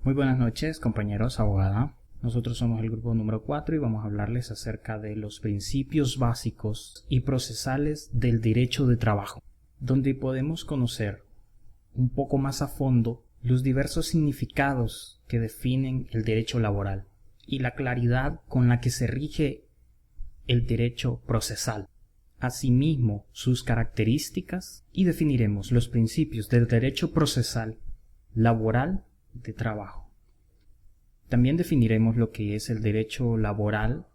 Muy buenas noches, compañeros, abogada. Nosotros somos el grupo número 4 y vamos a hablarles acerca de los principios básicos y procesales del derecho de trabajo, donde podemos conocer un poco más a fondo los diversos significados que definen el derecho laboral y la claridad con la que se rige el derecho procesal. Asimismo, sus características, y definiremos los principios del derecho procesal laboral de trabajo. También definiremos lo que es el derecho laboral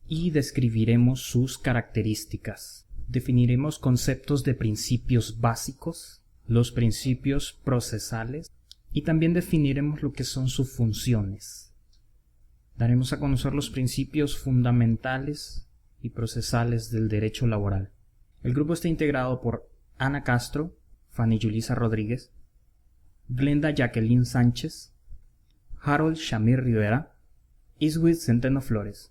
y describiremos sus características. Definiremos conceptos de principios básicos, los principios procesales y también definiremos lo que son sus funciones. Daremos a conocer los principios fundamentales y procesales del derecho laboral. El grupo está integrado por Ana Castro, Fanny Yulisa Rodríguez, Glenda Jacqueline Sánchez, Harold Shamir Rivera, Iswit Centeno Flores.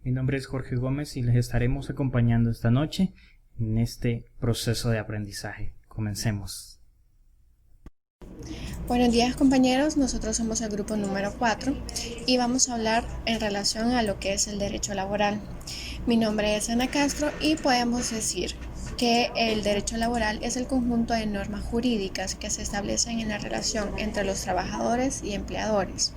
Mi nombre es Jorge Gómez y les estaremos acompañando esta noche en este proceso de aprendizaje. Comencemos. Buenos días, compañeros, nosotros somos el grupo número 4 y vamos a hablar en relación a lo que es el derecho laboral. Mi nombre es Ana Castro y podemos decir que el derecho laboral es el conjunto de normas jurídicas que se establecen en la relación entre los trabajadores y empleadores.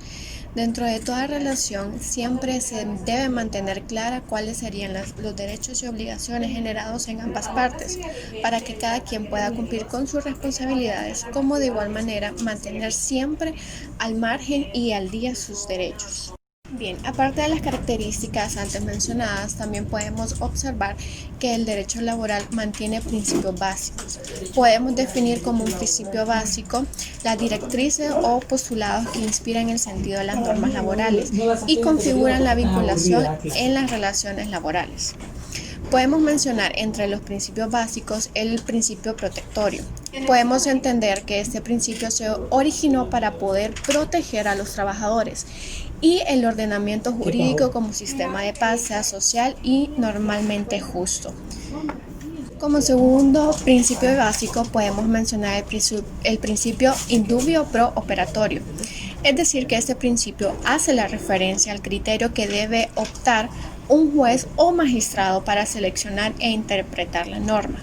Dentro de toda relación siempre se debe mantener clara cuáles serían los derechos y obligaciones generados en ambas partes para que cada quien pueda cumplir con sus responsabilidades, como de igual manera mantener siempre al margen y al día sus derechos. Bien, aparte de las características antes mencionadas, también podemos observar que el derecho laboral mantiene principios básicos. Podemos definir como un principio básico las directrices o postulados que inspiran el sentido de las normas laborales y configuran la vinculación en las relaciones laborales. Podemos mencionar entre los principios básicos el principio protectorio. Podemos entender que este principio se originó para poder proteger a los trabajadores y el ordenamiento jurídico como sistema de paz sea social y normalmente justo. Como segundo principio básico podemos mencionar el principio indubio pro operatorio, es decir, que este principio hace la referencia al criterio que debe optar un juez o magistrado para seleccionar e interpretar la norma.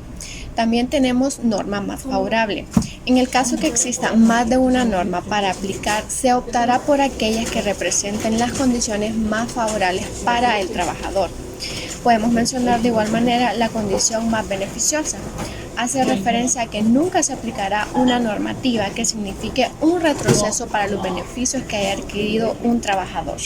También tenemos norma más favorable. En el caso que exista más de una norma para aplicar, se optará por aquellas que representen las condiciones más favorables para el trabajador. Podemos mencionar de igual manera la condición más beneficiosa. Hace referencia a que nunca se aplicará una normativa que signifique un retroceso para los beneficios que haya adquirido un trabajador.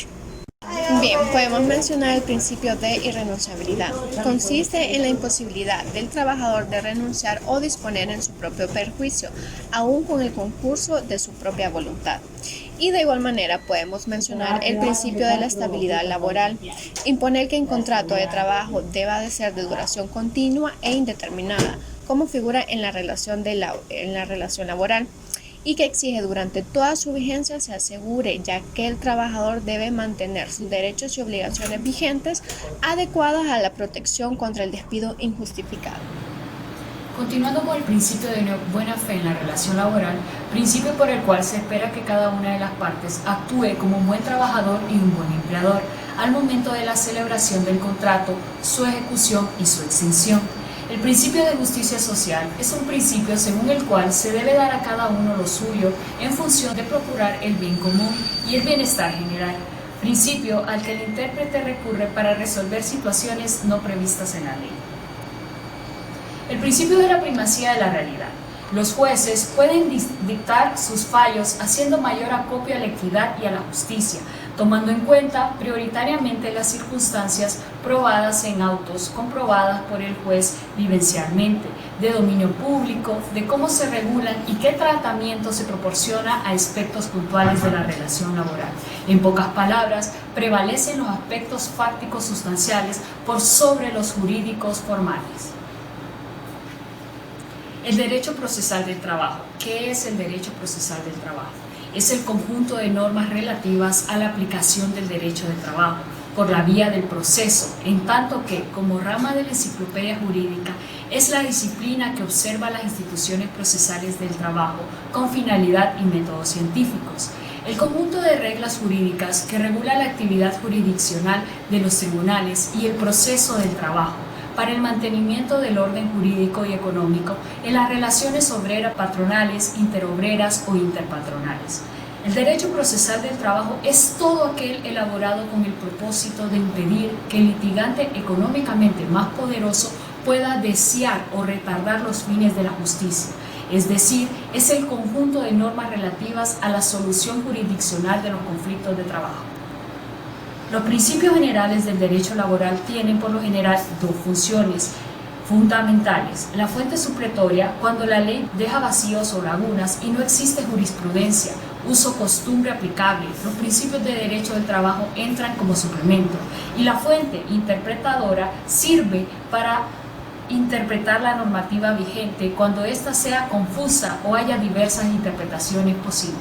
Bien, podemos mencionar el principio de irrenunciabilidad. Consiste en la imposibilidad del trabajador de renunciar o disponer en su propio perjuicio, aun con el concurso de su propia voluntad. Y de igual manera podemos mencionar el principio de la estabilidad laboral. Imponer que el contrato de trabajo deba de ser de duración continua e indeterminada, como figura en la relación laboral, y que exige durante toda su vigencia se asegure, ya que el trabajador debe mantener sus derechos y obligaciones vigentes adecuadas a la protección contra el despido injustificado. Continuando con el principio de buena fe en la relación laboral, principio por el cual se espera que cada una de las partes actúe como un buen trabajador y un buen empleador al momento de la celebración del contrato, su ejecución y su extinción. El principio de justicia social es un principio según el cual se debe dar a cada uno lo suyo en función de procurar el bien común y el bienestar general, principio al que el intérprete recurre para resolver situaciones no previstas en la ley. El principio de la primacía de la realidad. Los jueces pueden dictar sus fallos haciendo mayor acopio a la equidad y a la justicia, tomando en cuenta prioritariamente las circunstancias probadas en autos comprobadas por el juez vivencialmente, de dominio público, de cómo se regulan y qué tratamiento se proporciona a aspectos puntuales de la relación laboral. En pocas palabras, prevalecen los aspectos fácticos sustanciales por sobre los jurídicos formales. El derecho procesal del trabajo. ¿Qué es el derecho procesal del trabajo? Es el conjunto de normas relativas a la aplicación del derecho de trabajo por la vía del proceso, en tanto que, como rama de la enciclopedia jurídica, es la disciplina que observa las instituciones procesales del trabajo con finalidad y métodos científicos. El conjunto de reglas jurídicas que regula la actividad jurisdiccional de los tribunales y el proceso del trabajo para el mantenimiento del orden jurídico y económico en las relaciones obreras patronales, interobreras o interpatronales. El derecho procesal del trabajo es todo aquel elaborado con el propósito de impedir que el litigante económicamente más poderoso pueda desear o retardar los fines de la justicia. Es decir, es el conjunto de normas relativas a la solución jurisdiccional de los conflictos de trabajo. Los principios generales del derecho laboral tienen por lo general dos funciones fundamentales. La fuente supletoria, cuando la ley deja vacíos o lagunas y no existe jurisprudencia, uso, costumbre aplicable, los principios de derecho del trabajo entran como suplemento. Y la fuente interpretadora sirve para interpretar la normativa vigente cuando ésta sea confusa o haya diversas interpretaciones posibles.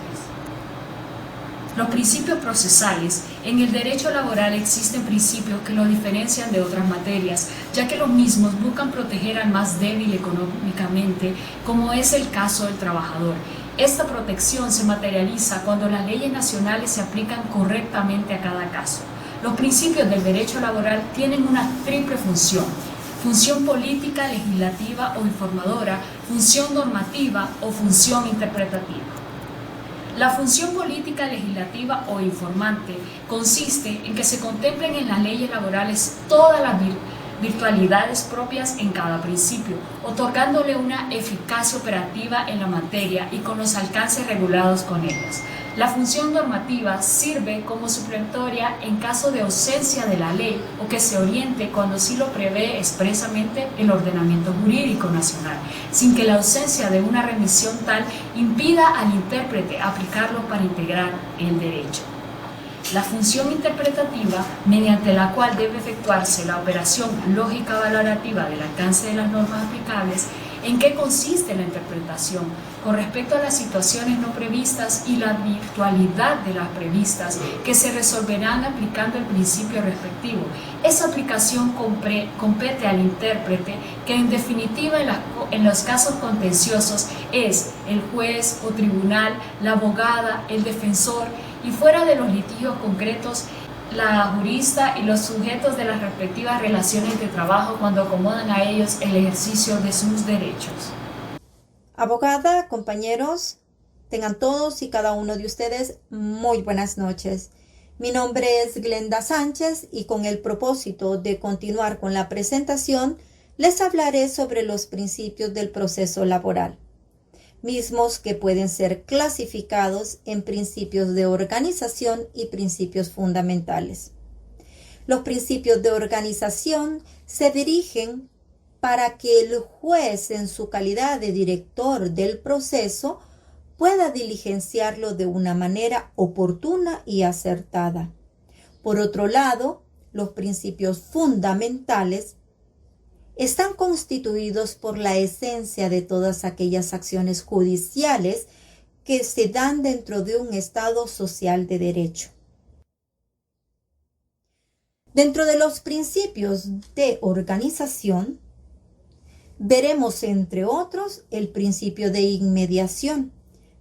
Los principios procesales. En el derecho laboral existen principios que lo diferencian de otras materias, ya que los mismos buscan proteger al más débil económicamente, como es el caso del trabajador. Esta protección se materializa cuando las leyes nacionales se aplican correctamente a cada caso. Los principios del derecho laboral tienen una triple función: función política, legislativa o informadora, función normativa o función interpretativa. La función política, legislativa o informante consiste en que se contemplen en las leyes laborales todas las virtualidades propias en cada principio, otorgándole una eficacia operativa en la materia y con los alcances regulados con ellas. La función normativa sirve como supletoria en caso de ausencia de la ley o que se oriente cuando sí lo prevé expresamente el ordenamiento jurídico nacional, sin que la ausencia de una remisión tal impida al intérprete aplicarlo para integrar el derecho. La función interpretativa, mediante la cual debe efectuarse la operación lógica valorativa del alcance de las normas aplicables. ¿En qué consiste la interpretación? Con respecto a las situaciones no previstas y la virtualidad de las previstas, que se resolverán aplicando el principio respectivo. Esa aplicación compete al intérprete, que en definitiva en los casos contenciosos es el juez o tribunal, la abogada, el defensor, y fuera de los litigios concretos, la jurista y los sujetos de las respectivas relaciones de trabajo cuando acomodan a ellos el ejercicio de sus derechos. Abogada, compañeros, tengan todos y cada uno de ustedes muy buenas noches. Mi nombre es Glenda Sánchez y con el propósito de continuar con la presentación, les hablaré sobre los principios del proceso laboral, mismos que pueden ser clasificados en principios de organización y principios fundamentales. Los principios de organización se dirigen para que el juez, en su calidad de director del proceso, pueda diligenciarlo de una manera oportuna y acertada. Por otro lado, los principios fundamentales están constituidos por la esencia de todas aquellas acciones judiciales que se dan dentro de un Estado social de derecho. Dentro de los principios de organización, veremos entre otros el principio de inmediación,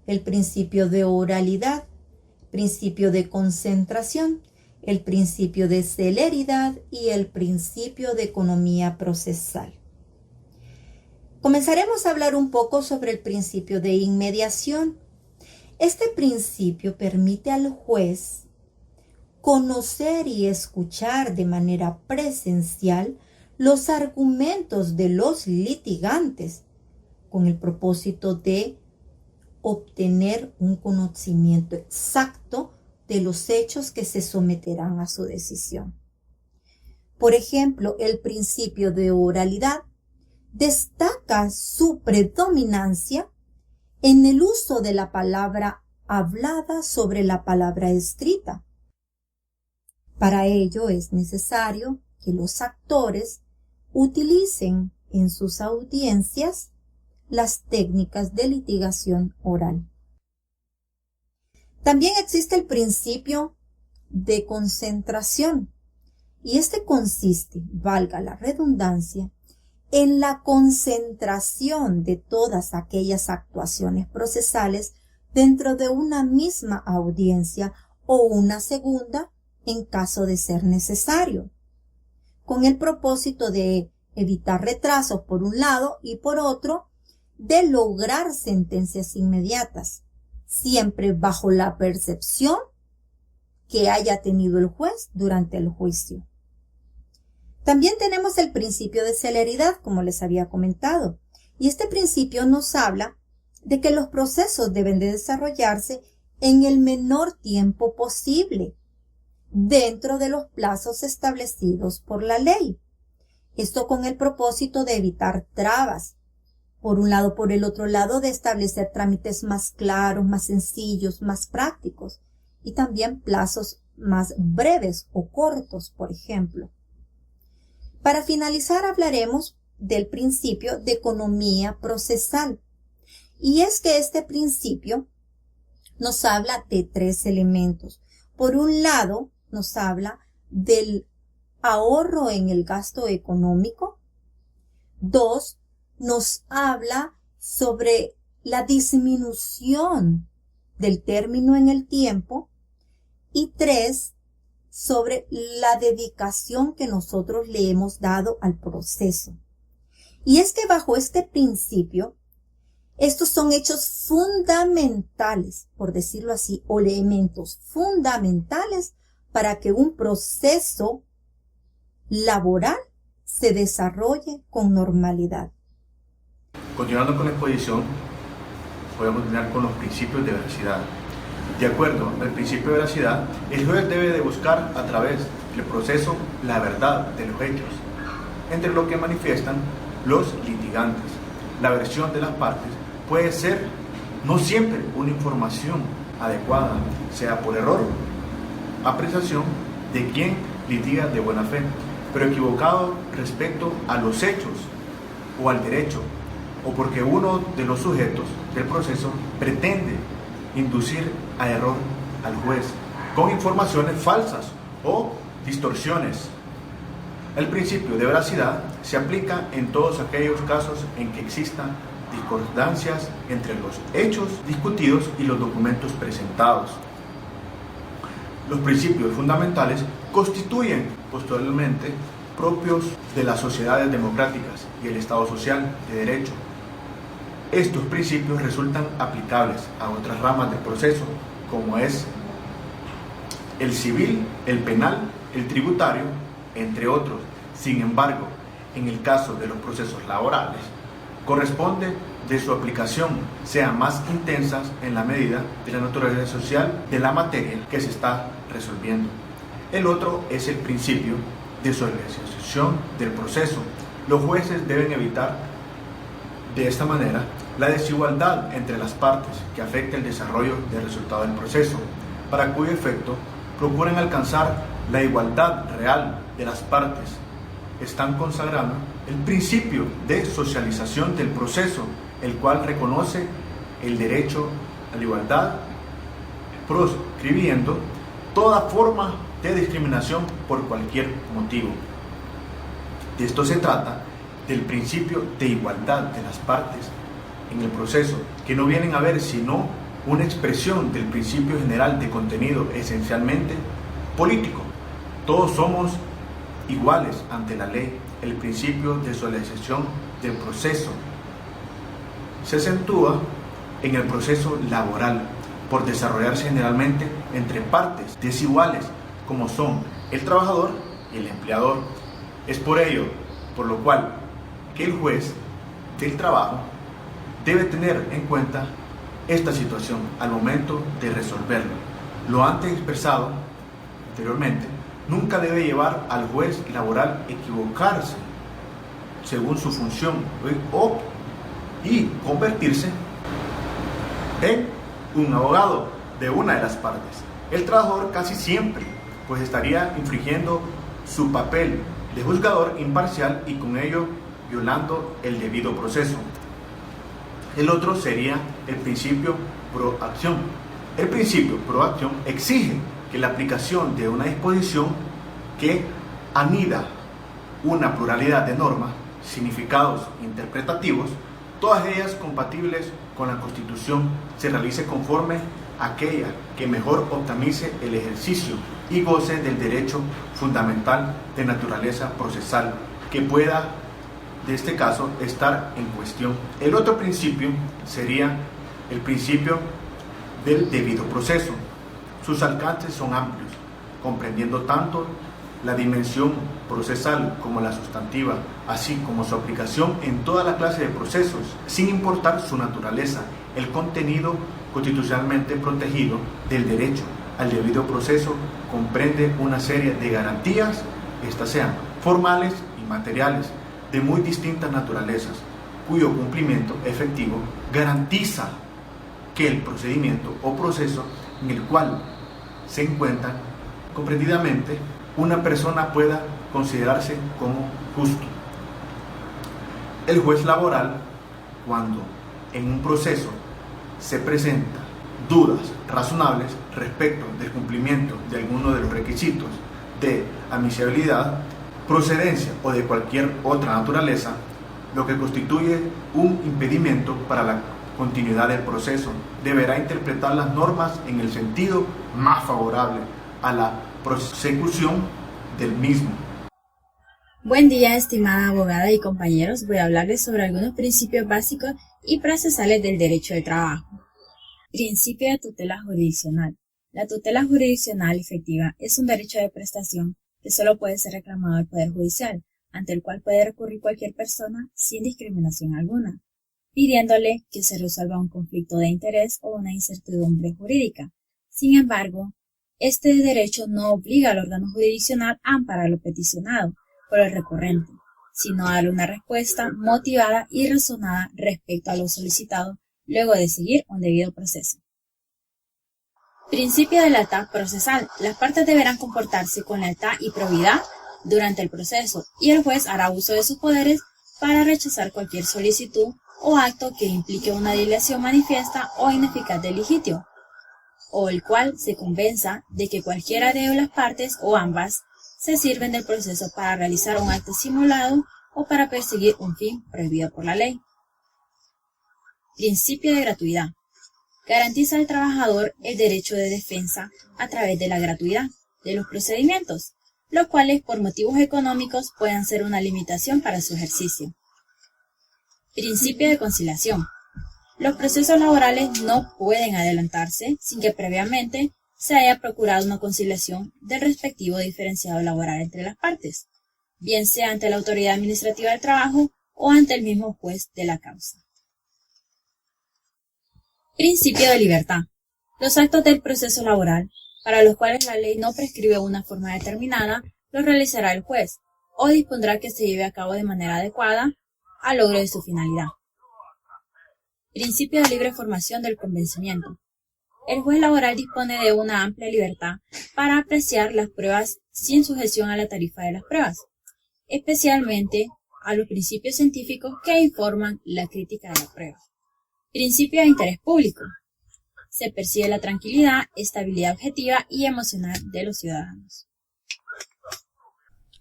el principio de oralidad, principio de concentración, el principio de celeridad y el principio de economía procesal. Comenzaremos a hablar un poco sobre el principio de inmediación. Este principio permite al juez conocer y escuchar de manera presencial los argumentos de los litigantes con el propósito de obtener un conocimiento exacto de los hechos que se someterán a su decisión. Por ejemplo, el principio de oralidad destaca su predominancia en el uso de la palabra hablada sobre la palabra escrita. Para ello es necesario que los actores utilicen en sus audiencias las técnicas de litigación oral. También existe el principio de concentración, y este consiste, valga la redundancia, en la concentración de todas aquellas actuaciones procesales dentro de una misma audiencia o una segunda en caso de ser necesario, con el propósito de evitar retrasos por un lado y por otro, de lograr sentencias inmediatas, siempre bajo la percepción que haya tenido el juez durante el juicio. También tenemos el principio de celeridad, como les había comentado, y este principio nos habla de que los procesos deben de desarrollarse en el menor tiempo posible, dentro de los plazos establecidos por la ley. Esto con el propósito de evitar trabas, por un lado, por el otro lado, de establecer trámites más claros, más sencillos, más prácticos, y también plazos más breves o cortos, por ejemplo. Para finalizar, hablaremos del principio de economía procesal. Y es que este principio nos habla de tres elementos. Por un lado, nos habla del ahorro en el gasto económico. 2, nos habla sobre la disminución del término en el tiempo. Y 3, sobre la dedicación que nosotros le hemos dado al proceso. Y es que bajo este principio, estos son hechos fundamentales, por decirlo así, o elementos fundamentales para que un proceso laboral se desarrolle con normalidad. Continuando con la exposición, podemos terminar con los principios de veracidad. De acuerdo al principio de veracidad, el juez debe de buscar a través del proceso la verdad de los hechos, entre lo que manifiestan los litigantes. La versión de las partes puede ser no siempre una información adecuada, sea por error, apreciación de quien litiga de buena fe, pero equivocado respecto a los hechos o al derecho, o porque uno de los sujetos del proceso pretende inducir a error al juez con informaciones falsas o distorsiones. El principio de veracidad se aplica en todos aquellos casos en que existan discordancias entre los hechos discutidos y los documentos presentados. Los principios fundamentales constituyen posteriormente propios de las sociedades democráticas y el Estado social de derecho. Estos principios resultan aplicables a otras ramas del proceso, como es el civil, el penal, el tributario, entre otros. Sin embargo, en el caso de los procesos laborales, corresponde de su aplicación sean más intensas en la medida de la naturaleza social de la materia que se está resolviendo. El otro es el principio de solicitación del proceso. Los jueces deben evitar de esta manera la desigualdad entre las partes que afecta el desarrollo del resultado del proceso, para cuyo efecto procuren alcanzar la igualdad real de las partes. Están consagrando el principio de socialización del proceso, el cual reconoce el derecho a la igualdad, proscribiendo toda forma de discriminación por cualquier motivo. De esto se trata, del principio de igualdad de las partes en el proceso, que no vienen a ver sino una expresión del principio general de contenido esencialmente político. Todos somos iguales ante la ley. El principio de solicitación del proceso se acentúa en el proceso laboral por desarrollarse generalmente entre partes desiguales como son el trabajador y el empleador. Es por ello por lo cual que el juez del trabajo debe tener en cuenta esta situación al momento de resolverlo. Lo antes expresado anteriormente nunca debe llevar al juez laboral a equivocarse según su función y convertirse en un abogado de una de las partes. El trabajador casi siempre pues estaría infringiendo su papel de juzgador imparcial y con ello violando el debido proceso. El otro sería el principio proacción. El principio proacción exige que la aplicación de una disposición que anida una pluralidad de normas, significados interpretativos, todas ellas compatibles con la Constitución, se realice conforme a aquella que mejor optimice el ejercicio y goce del derecho fundamental de naturaleza procesal que pueda, de este caso, estar en cuestión. El otro principio sería el principio del debido proceso. Sus alcances son amplios, comprendiendo tanto la dimensión procesal como la sustantiva, así como su aplicación en toda la clase de procesos, sin importar su naturaleza. El contenido constitucionalmente protegido del derecho al debido proceso comprende una serie de garantías, estas sean formales y materiales, de muy distintas naturalezas, cuyo cumplimiento efectivo garantiza que el procedimiento o proceso en el cual se encuentra comprendidamente una persona pueda considerarse como justo. El juez laboral, cuando en un proceso se presentan dudas razonables respecto del cumplimiento de alguno de los requisitos de admisibilidad, procedencia o de cualquier otra naturaleza, lo que constituye un impedimento para la continuidad del proceso, deberá interpretar las normas en el sentido más favorable a la prosecución del mismo. Buen día, estimada abogada y compañeros. Voy a hablarles sobre algunos principios básicos y procesales del derecho del trabajo. Principio de tutela jurisdiccional. La tutela jurisdiccional efectiva es un derecho de prestación que solo puede ser reclamado al Poder Judicial, ante el cual puede recurrir cualquier persona sin discriminación alguna, pidiéndole que se resuelva un conflicto de interés o una incertidumbre jurídica. Sin embargo, este derecho no obliga al órgano jurisdiccional a amparar lo peticionado por el recurrente, sino a darle una respuesta motivada y razonada respecto a lo solicitado luego de seguir un debido proceso. Principio de lealtad procesal. Las partes deberán comportarse con lealtad y probidad durante el proceso y el juez hará uso de sus poderes para rechazar cualquier solicitud o acto que implique una dilación manifiesta o ineficaz del litigio, o el cual se convenza de que cualquiera de las partes o ambas se sirven del proceso para realizar un acto simulado o para perseguir un fin prohibido por la ley. Principio de gratuidad. Garantiza al trabajador el derecho de defensa a través de la gratuidad de los procedimientos, los cuales por motivos económicos puedan ser una limitación para su ejercicio. Principio de conciliación. Los procesos laborales no pueden adelantarse sin que previamente se haya procurado una conciliación del respectivo diferenciado laboral entre las partes, bien sea ante la autoridad administrativa del trabajo o ante el mismo juez de la causa. Principio de libertad. Los actos del proceso laboral, para los cuales la ley no prescribe una forma determinada, los realizará el juez o dispondrá que se lleve a cabo de manera adecuada al logro de su finalidad. Principio de libre formación del convencimiento. El juez laboral dispone de una amplia libertad para apreciar las pruebas sin sujeción a la tarifa de las pruebas, especialmente a los principios científicos que informan la crítica de la prueba. Principio de interés público. Se persigue la tranquilidad, estabilidad objetiva y emocional de los ciudadanos.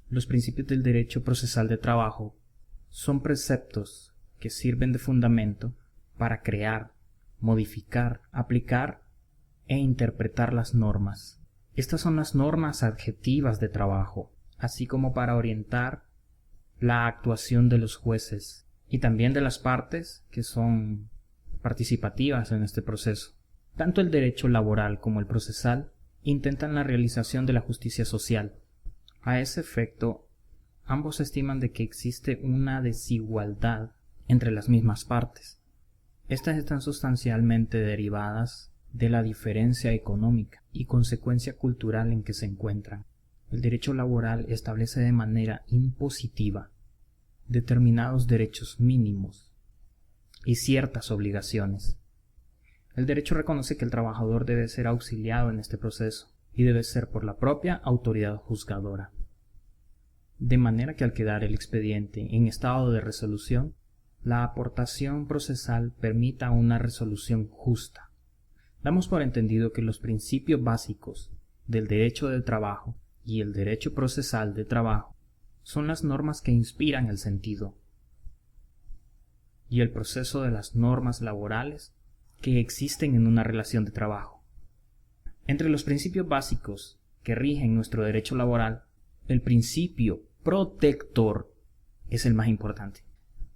Los principios del derecho procesal de trabajo son preceptos que sirven de fundamento para crear, modificar, aplicar e interpretar las normas. Estas son las normas adjetivas de trabajo, así como para orientar la actuación de los jueces y también de las partes que son participativas en este proceso. Tanto el derecho laboral como el procesal intentan la realización de la justicia social. A ese efecto, ambos estiman de que existe una desigualdad entre las mismas partes. Estas están sustancialmente derivadas de la diferencia económica y consecuencia cultural en que se encuentran. El derecho laboral establece de manera impositiva determinados derechos mínimos y ciertas obligaciones. El derecho reconoce que el trabajador debe ser auxiliado en este proceso y debe ser por la propia autoridad juzgadora. De manera que al quedar el expediente en estado de resolución, la aportación procesal permita una resolución justa. Damos por entendido que los principios básicos del derecho del trabajo y el derecho procesal de trabajo son las normas que inspiran el sentido, y el proceso de las normas laborales que existen en una relación de trabajo. Entre los principios básicos que rigen nuestro derecho laboral, el principio protector es el más importante,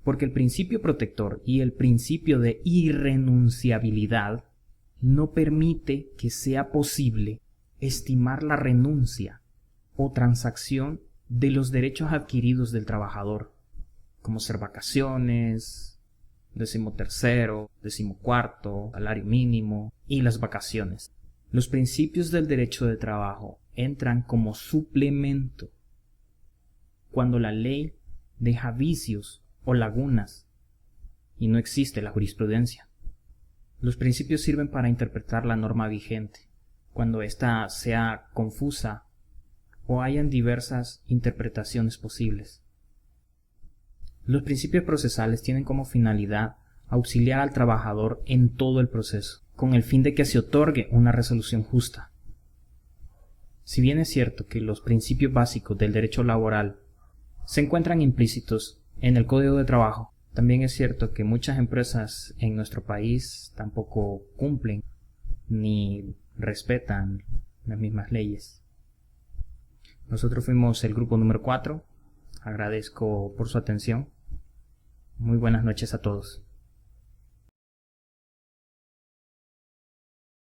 porque el principio protector y el principio de irrenunciabilidad no permite que sea posible estimar la renuncia o transacción de los derechos adquiridos del trabajador, como ser vacaciones, 13º, 14º, salario mínimo y las vacaciones. Los principios del derecho de trabajo entran como suplemento cuando la ley deja vicios o lagunas y no existe la jurisprudencia. Los principios sirven para interpretar la norma vigente, cuando ésta sea confusa o hayan diversas interpretaciones posibles. Los principios procesales tienen como finalidad auxiliar al trabajador en todo el proceso, con el fin de que se otorgue una resolución justa. Si bien es cierto que los principios básicos del derecho laboral se encuentran implícitos en el Código de Trabajo, también es cierto que muchas empresas en nuestro país tampoco cumplen ni respetan las mismas leyes. Nosotros fuimos el grupo número 4. Agradezco por su atención. Muy buenas noches a todos.